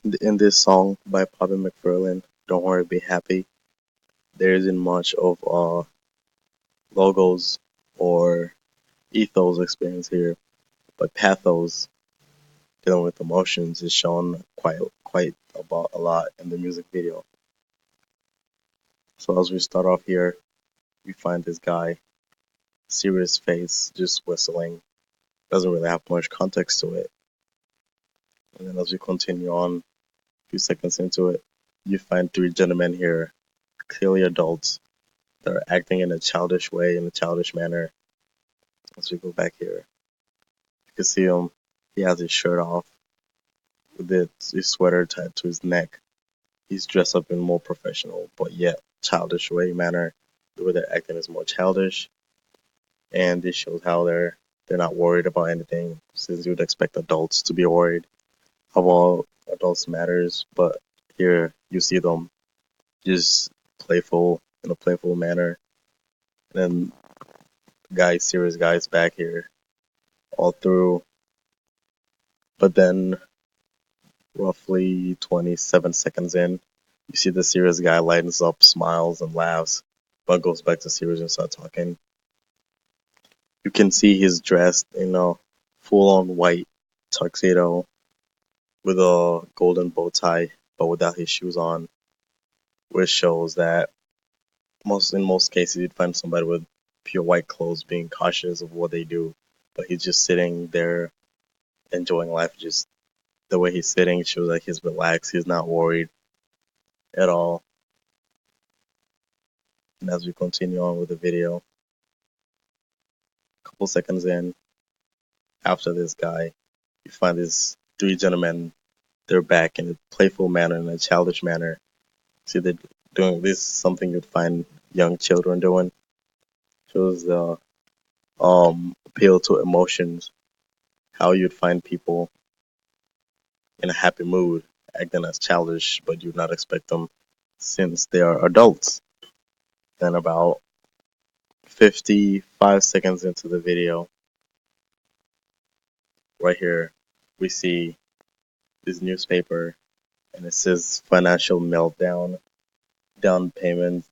In this song by Bobby McFerrin, "Don't Worry, Be Happy," there isn't much of logos or ethos experience here, but pathos dealing with emotions is shown quite about a lot in the music video. So as we start off here, we find this guy, serious face, just whistling. Doesn't really have much context to it. And then as we continue on, a few seconds into it, you find three gentlemen here, clearly adults, that are acting in a childish way, in a childish manner. As we go back here, you can see him. He has his shirt off with his sweater tied to his neck. He's dressed up in more professional, but yet childish way manner. The way they're acting is more childish, and this shows how they're not worried about anything, since you would expect adults to be worried about adults matters. But here you see them just playful in a playful manner. And then guys, serious guys back here all through. But then roughly 27 seconds in, you see the serious guy lightens up, smiles, and laughs, but goes back to serious and starts talking. You can see he's dressed in a full-on white tuxedo with a golden bow tie, but without his shoes on, which shows that in most cases you'd find somebody with pure white clothes being cautious of what they do, but he's just sitting there enjoying life. Just the way he's sitting shows like he's relaxed, he's not worried at all. And as we continue on with the video, a couple seconds in, after this guy, you find these three gentlemen. They're back in a playful manner, in a childish manner. See, they're doing this, something you'd find young children doing. Shows the appeal to emotions, how you'd find people in a happy mood acting as childish, but you'd not expect them since they are adults. Then about 55 seconds into the video, right here, we see this newspaper, and it says financial meltdown, down payment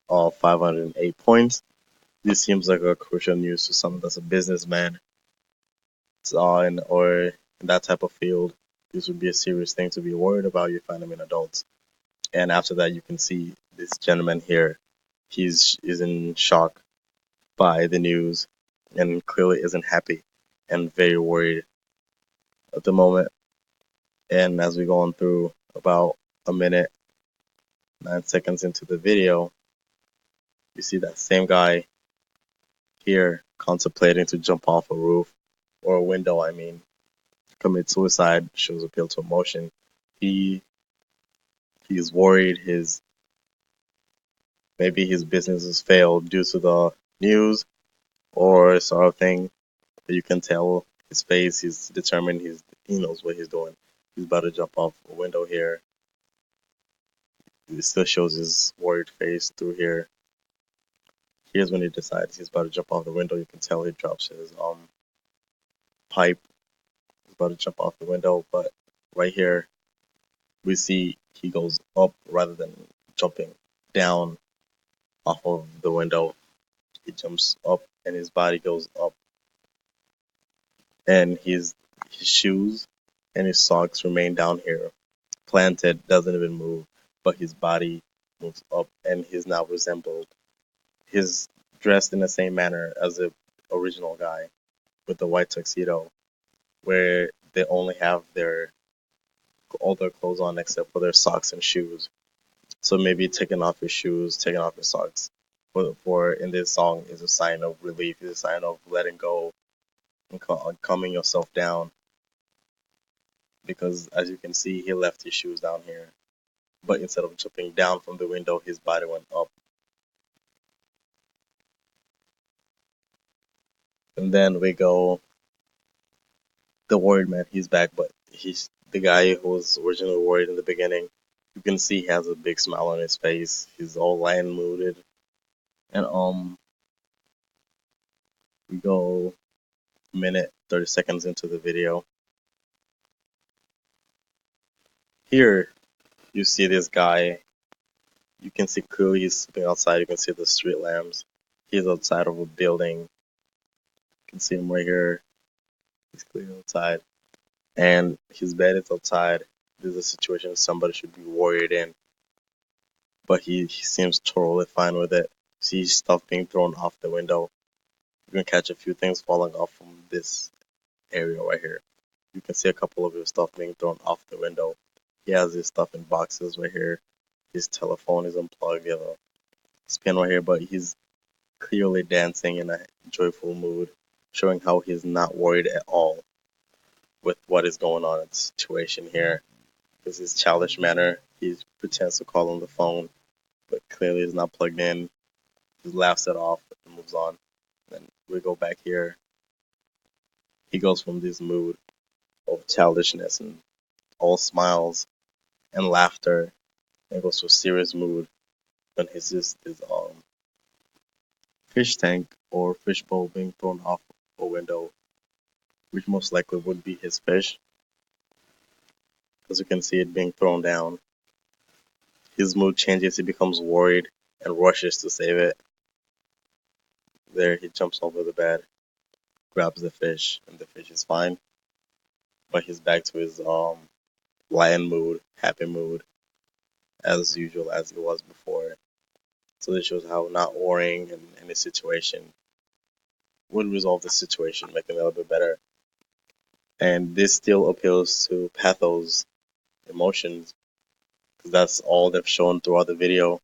of 508 points. This seems like a crucial news to someone that's a businessman, or in that type of field. This would be a serious thing to be worried about. You find them in adults, and after that, you can see this gentleman here. Is in shock by the news, and clearly isn't happy and very worried at the moment. And as we go on through about a minute, 9 seconds into the video, you see that same guy here contemplating to jump off a roof or a window, I mean, commit suicide. Shows appeal to emotion. He he's worried maybe his business has failed due to the news or sort of thing. But you can tell his face, he's determined, he knows what he's doing. He's about to jump off a window here. It still shows his worried face through here. Here's when he decides he's about to jump off the window. You can tell he drops his pipe. He's about to jump off the window, but right here we see he goes up rather than jumping down off of the window. He jumps up and his body goes up, and his shoes and his socks remain down here, planted, doesn't even move, but his body moves up, and he's now resembled. He's dressed in the same manner as the original guy with the white tuxedo, where they only have all their clothes on except for their socks and shoes. So maybe taking off his shoes, taking off his socks, for in this song is a sign of relief, is a sign of letting go and calming yourself down. Because as you can see, he left his shoes down here, but instead of jumping down from the window, his body went up. And then we go, the worried man, he's back, but he's the guy who was originally worried in the beginning. You can see he has a big smile on his face. He's all lion mooded. And we go a minute, 30 seconds into the video. Here, you see this guy. You can see clearly he's sleeping outside. You can see the street lamps. He's outside of a building. You can see him right here. He's clearly outside. And his bed is outside. This is a situation somebody should be worried in. But he seems totally fine with it. See stuff being thrown off the window. You can catch a few things falling off from this area right here. You can see a couple of his stuff being thrown off the window. He has his stuff in boxes right here. His telephone is unplugged. You have a spin right here, but he's clearly dancing in a joyful mood, showing how he's not worried at all with what is going on in the situation here. Because his childish manner, he pretends to call on the phone, but clearly is not plugged in. He laughs it off and moves on. Then we go back here. He goes from this mood of childishness and all smiles and laughter and goes to a serious mood when his fish tank or fish bowl being thrown off a window, which most likely would be his fish, because you can see it being thrown down. His mood changes, he becomes worried and rushes to save it. There, he jumps over the bed, grabs the fish, and the fish is fine. But he's back to his lion mood, happy mood, as usual as he was before. So this shows how not worrying in any situation would resolve the situation, make it a little bit better. And this still appeals to Patho's emotions, because that's all they've shown throughout the video.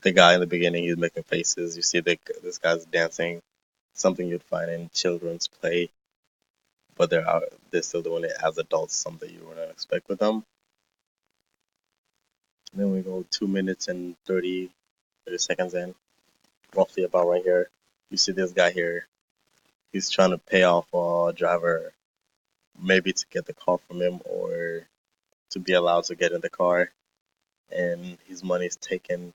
The guy in the beginning, he's making faces. You see this guy's dancing, something you'd find in children's play, but they're still doing it as adults, something you wouldn't expect with them. And then we go 2 minutes and 30 seconds in, roughly about right here. You see this guy here. He's trying to pay off a driver, maybe to get the car from him or to be allowed to get in the car. And his money is taken,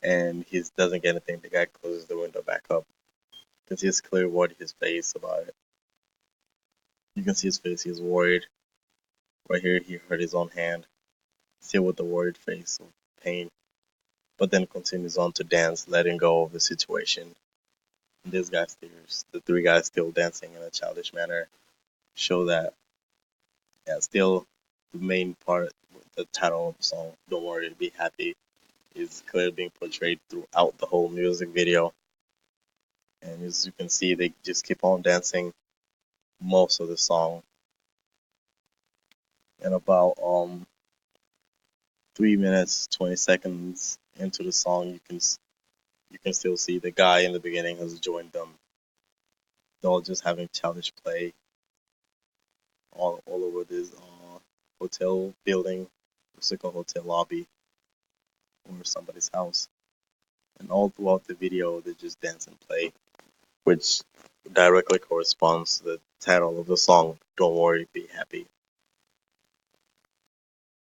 and he doesn't get anything. The guy closes the window back up. You can see his clear worried his face about it. You can see his face. He's worried. Right here, he hurt his own hand. Still with the worried face of pain, but then continues on to dance, letting go of the situation. And this guy stares. The three guys still dancing in a childish manner show that, yeah, still the main part, the title of the song, "Don't Worry, Be Happy," is clearly being portrayed throughout the whole music video. And as you can see, they just keep on dancing most of the song. And about 3 minutes 20 seconds into the song, you can still see the guy in the beginning has joined them. They're all just having childish play all over this hotel building. Looks like a hotel lobby or somebody's house. And all throughout the video, they just dance and play, which directly corresponds to the title of the song, "Don't Worry, Be Happy."